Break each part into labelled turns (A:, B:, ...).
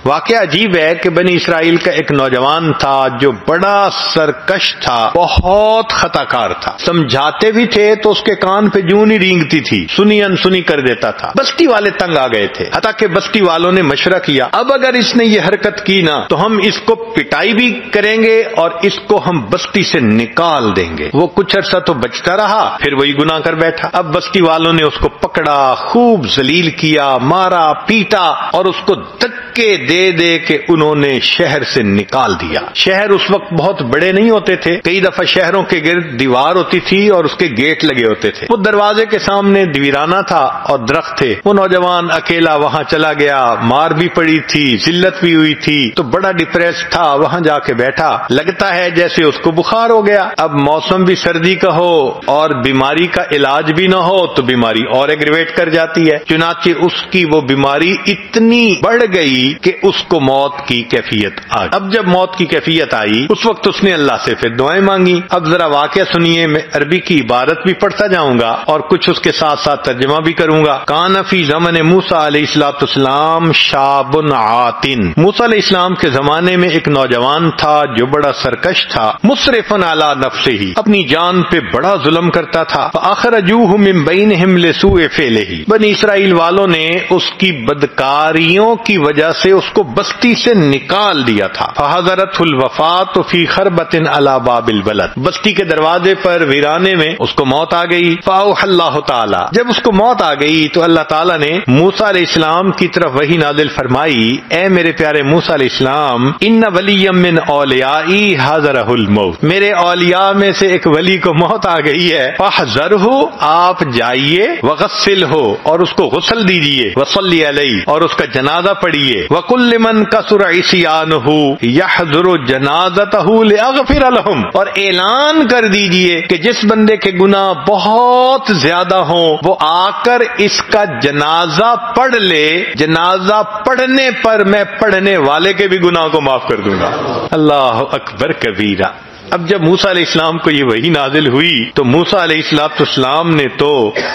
A: واقعہ عجیب ہے کہ بنی اسرائیل کا ایک نوجوان تھا جو بڑا سرکش تھا، بہت خطا کار تھا، سمجھاتے بھی تھے تو اس کے کان پہ جوں نہیں رینگتی تھی، سنی انسنی کر دیتا تھا۔ بستی والے تنگ آ گئے تھے، حتیٰ کہ بستی والوں نے مشورہ کیا اب اگر اس نے یہ حرکت کی نا تو ہم اس کو پٹائی بھی کریں گے اور اس کو ہم بستی سے نکال دیں گے۔ وہ کچھ عرصہ تو بچتا رہا، پھر وہی گناہ کر بیٹھا۔ اب بستی والوں نے اس کو پکڑا، خوب ذلیل کیا، مارا پیٹا اور اس کو دھکے دے دے کے انہوں نے شہر سے نکال دیا۔ شہر اس وقت بہت بڑے نہیں ہوتے تھے، کئی دفعہ شہروں کے گرد دیوار ہوتی تھی اور اس کے گیٹ لگے ہوتے تھے۔ وہ دروازے کے سامنے دیویرانہ تھا اور درخت تھے۔ وہ نوجوان اکیلا وہاں چلا گیا، مار بھی پڑی تھی، ذلت بھی ہوئی تھی، تو بڑا ڈپریس تھا، وہاں جا کے بیٹھا، لگتا ہے جیسے اس کو بخار ہو گیا۔ اب موسم بھی سردی کا ہو اور بیماری کا علاج بھی نہ ہو تو بیماری اور ایگریویٹ کر جاتی ہے، چنانچہ اس کی وہ بیماری اتنی بڑھ گئی کہ اس کو موت کی کیفیت آ گئی۔ اب جب موت کی کیفیت آئی اس وقت اس نے اللہ سے پھر دعائیں مانگی۔ اب ذرا واقعہ سنیے، میں عربی کی عبارت بھی پڑھتا جاؤں گا اور کچھ اس کے ساتھ ساتھ ترجمہ بھی کروں گا۔ کان فی زمن موسیٰ علیہ السلام شاب عاتن، موسیٰ علیہ السلام کے زمانے میں ایک نوجوان تھا جو بڑا سرکش تھا، مسرف علی نفسہ، اپنی جان پہ بڑا ظلم کرتا تھا۔ فاخرجوہ من بینہم لسوء فعلہ، بنی اسرائیل والوں نے اس کی بدکاریوں کی وجہ سے اس کو بستی سے نکال دیا تھا۔ فحضرتہ الوفاۃ فی خربۃ علی باب البلد، بستی کے دروازے پر ویرانے میں اس کو موت آ گئی۔ فاوحی اللہ تعالی، جب اس کو موت آ گئی تو اللہ تعالیٰ نے موسیٰ علیہ السلام کی طرف وحی نازل فرمائی، اے میرے پیارے موسیٰ علیہ السلام، ان ولی من اولیائی حضرہ الموت، میرے اولیاء میں سے ایک ولی کو موت آ گئی ہے، فاحذرہ، آپ جائیے، وغسلہ، اور اس کو غسل دیجیے، وصلی علیہ، اور اس کا جنازہ پڑھیے، وقل لمن کثر عصیانہ یحضر جنازتہ لاغفر لہم، اور اعلان کر دیجیے کہ جس بندے کے گناہ بہت زیادہ ہوں وہ آ کر اس کا جنازہ پڑھ لے، جنازہ پڑھنے پر میں پڑھنے والے کے بھی گناہ کو معاف کر دوں گا۔ اللہ اکبر کبیرہ۔ اب جب موسیٰ علیہ السلام کو یہ وحی نازل ہوئی تو موسیٰ علیہ السلام نے تو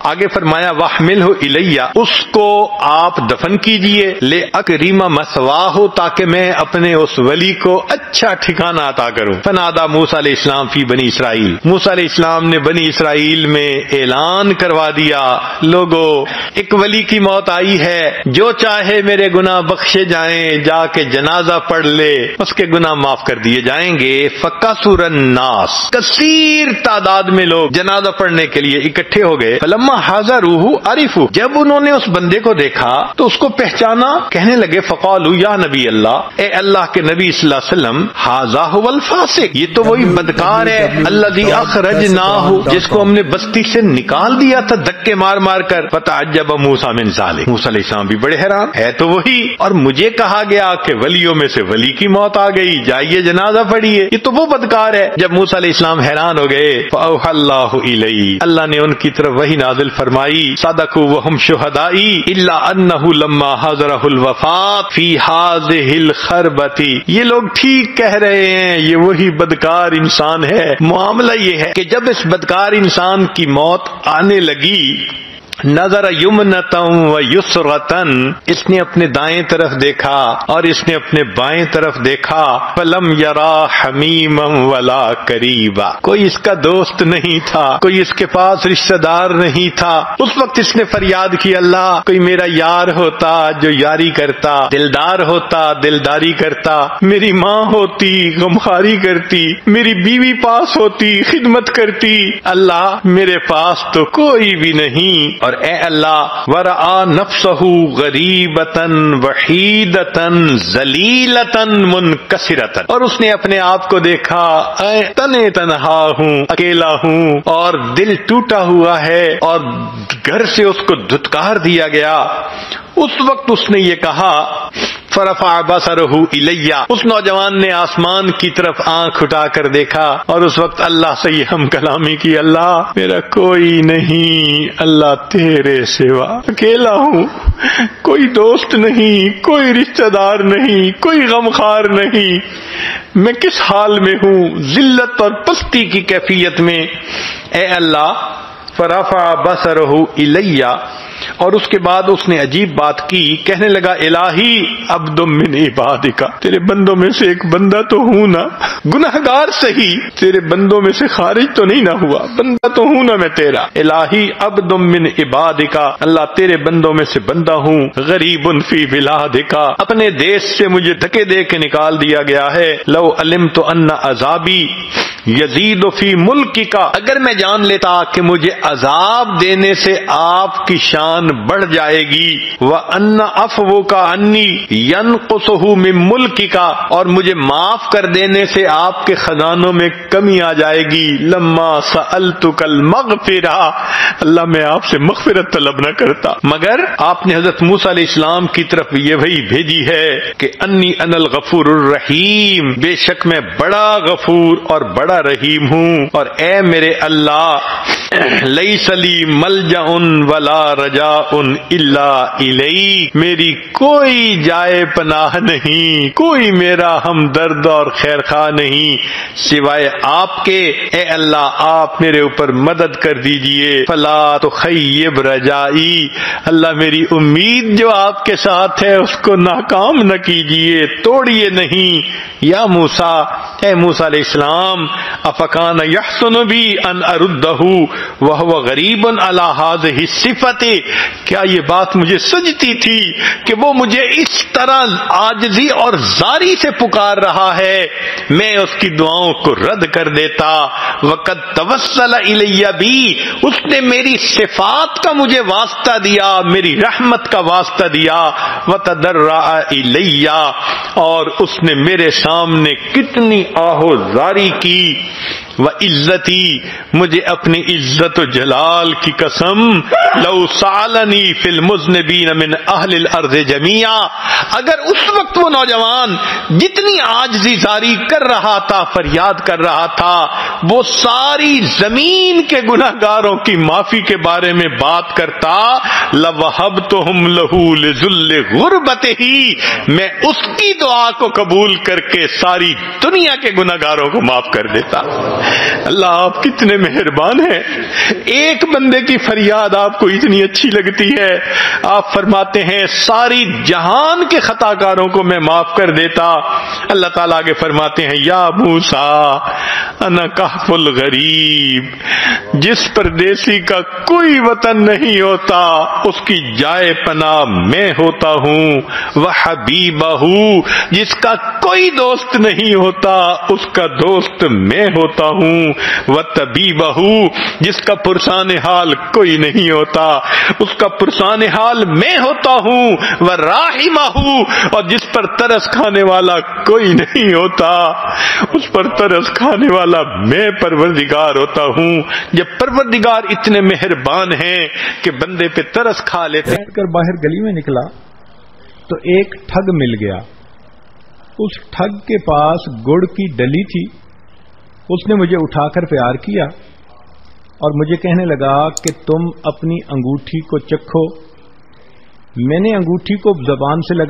A: آگے فرمایا وَاحْمِلْهُ إِلَيَّ، اس کو آپ دفن کیجئے، لِأَكْرِمَ مَثْوَاهُ، تاکہ میں اپنے اس ولی کو اچھا ٹھکانہ عطا کروں۔ فنادى موسیٰ علیہ السلام فی بنی اسرائیل، موسیٰ علیہ السلام نے بنی اسرائیل میں اعلان کروا دیا، لوگو ایک ولی کی موت آئی ہے، جو چاہے میرے گناہ بخشے جائیں، جا کے جنازہ پڑھ لے، اس کے گناہ معاف کر دیے جائیں گے۔ فَكَثُرَ الناس، کثیر تعداد میں لوگ جنازہ پڑھنے کے لیے اکٹھے ہو گئے۔ فلما حضروہ عرفوا، جب انہوں نے اس بندے کو دیکھا تو اس کو پہچانا، کہنے لگے فقالوا یا نبی اللہ، اے اللہ کے نبی صلی اللہ علیہ وسلم، ھذا ھو الفاسق، یہ تو وہی بدکار ہے، الذی اخرجناہ، جس کو ہم نے بستی سے نکال دیا تھا دھکے مار مار کر۔ فتعجب موسیٰ من ذلک، موسیٰ علیہ السلام بھی بڑے حیران، ہے تو وہی، اور مجھے کہا گیا کہ ولیوں میں سے ولی کی موت آ گئی، جائیے جنازہ پڑھیے، یہ تو وہ بدکار ہے۔ جب موسیٰ علیہ السلام حیران ہو گئے، فأوحى اللہ الیہ، اللہ نے ان کی طرف وحی نازل فرمائی، صدقوا وهم شہداء الا انہ لما حضرہ الوفاۃ فی ھذہ الخربۃ، یہ لوگ ٹھیک کہہ رہے ہیں، یہ وہی بدکار انسان ہے۔ معاملہ یہ ہے کہ جب اس بدکار انسان کی موت آنے لگی، نظر یمنتم و یسرتن، اس نے اپنے دائیں طرف دیکھا اور اس نے اپنے بائیں طرف دیکھا، فلم یرا حمیما ولا قریبا، کوئی اس کا دوست نہیں تھا، کوئی اس کے پاس رشتہ دار نہیں تھا۔ اس وقت اس نے فریاد کی، اللہ کوئی میرا یار ہوتا جو یاری کرتا، دلدار ہوتا دلداری کرتا، میری ماں ہوتی غمخاری کرتی، میری بیوی پاس ہوتی خدمت کرتی، اللہ میرے پاس تو کوئی بھی نہیں۔ اور اے اللہ، ورعا نفسہ غریبتاً وحیدتاً ذلیلتاً منکسرتاً، اور اس نے اپنے آپ کو دیکھا تنے تنہا ہوں، اکیلا ہوں، اور دل ٹوٹا ہوا ہے، اور گھر سے اس کو دھتکار دیا گیا۔ اس وقت اس نے یہ کہا، فرفع بصرہ الیہ، اس نوجوان نے آسمان کی طرف آنکھ اٹھا کر دیکھا اور اس وقت اللہ سے یہ ہم کلامی کی، اللہ میرا کوئی نہیں، اللہ تیرے سوا، اکیلا ہوں، کوئی دوست نہیں، کوئی رشتہ دار نہیں، کوئی غمخار نہیں، میں کس حال میں ہوں، ذلت اور پستی کی کیفیت میں، اے اللہ فرفع بصرہ الیہ، اور اس کے بعد اس نے عجیب بات کی، کہنے لگا الہی عبد من عبادک، تیرے بندوں میں سے ایک بندہ تو ہوں نا، گناہگار صحیح، تیرے بندوں میں سے خارج تو نہیں نہ ہوا، بندہ تو ہوں نا میں تیرا، الہی عبد من عبادک، اللہ تیرے بندوں میں سے بندہ ہوں، غریب فی بلادک، اپنے دیش سے مجھے دھکے دے کے نکال دیا گیا ہے، لو علمت ان عذابی یزید فی ملکک، اگر میں جان لیتا کہ مجھے عذاب دینے سے آپ کی شان بڑھ جائے گی، وَأَنَّ عَفْوُكَ عَنِّي يَنْقُصُهُ مِن مُلْكِكَ، اور مجھے معاف کر دینے سے آپ کے خزانوں میں کمی آ جائے گی، لَمَّا سَأَلْتُكَ الْمَغْفِرَةَ، اللہ میں آپ سے مغفرت طلب نہ کرتا، مگر آپ نے حضرت موسیٰ علیہ السلام کی طرف یہ وحی بھیجی ہے کہ انی انا الغفور الرحیم، بے شک میں بڑا غفور اور بڑا رحیم ہوں، اور اے میرے اللہ لیس لی ملجأ ولا رجاء الا الیک، میری کوئی جائے پناہ نہیں، کوئی میرا ہمدرد اور خیر خواہ نہیں سوائے آپ کے، اے اللہ آپ میرے اوپر مدد کر دیجئے، فلا تخیب رجائی، اللہ میری امید جو آپ کے ساتھ ہے اس کو ناکام نہ کیجئے، توڑیے نہیں، یا موسیٰ، اے موسیٰ علیہ السلام، افکان یحسن بی ان اردہ وہو غریب علی ہذہ الصفۃ، کیا یہ بات مجھے سجتی تھی کہ وہ مجھے اس طرح عاجزی اور زاری سے پکار رہا ہے، میں اس کی دعاؤں کو رد کر دیتا، وقد توسل الی بی، اس نے میری صفات کا مجھے واسطہ دیا، میری رحمت کا واسطہ دیا، وتضرع الی، اور اس نے میرے سامنے کتنی آہو زاری کی، وعزتی، مجھے اپنی عزت و جلال کی قسم، لو سالنی فی المذنبین من اہل الارض جمیعا، اگر اس وقت وہ نوجوان جتنی عاجزی زاری کر رہا تھا، فریاد کر رہا تھا، وہ ساری زمین کے گناہگاروں کی معافی کے بارے میں بات کرتا، لوہبتہم لہ لذل غربتہ، میں اس کی دعا کو قبول کر کے ساری دنیا کے گناہگاروں کو معاف کر دیتا۔ اللہ آپ کتنے مہربان ہیں، ایک بندے کی فریاد آپ کو اتنی اچھی لگتی ہے، آپ فرماتے ہیں ساری جہان کے خطا کاروں کو میں معاف کر دیتا۔ اللہ تعالیٰ آگے فرماتے ہیں یا موسیٰ انا کہف الغریب، جس پردیسی کا کوئی وطن نہیں ہوتا اس کی جائے پناہ میں ہوتا ہوں، وحبیبہ، جس کا کوئی دوست نہیں ہوتا اس کا دوست میں ہوتا ہوں، وطبیبہ، جس کا پرسان حال کوئی نہیں ہوتا اس کا پرسان حال میں ہوتا ہوں، وراحمہ، اور جس پر ترس کھانے والا کوئی نہیں ہوتا اس پر ترس کھانے والا میں پروردگار ہوتا ہوں۔ جب پروردگار اتنے مہربان ہیں کہ بندے پہ ترس کھا لیتے ہیں۔
B: کر باہر گلی میں نکلا تو ایک ٹھگ مل گیا، اس ٹھگ کے پاس گڑ کی ڈلی تھی، اس نے مجھے اٹھا کر پیار کیا اور مجھے کہنے لگا کہ تم اپنی انگوٹھی کو چکھو، میں نے انگوٹھی کو زبان سے لگا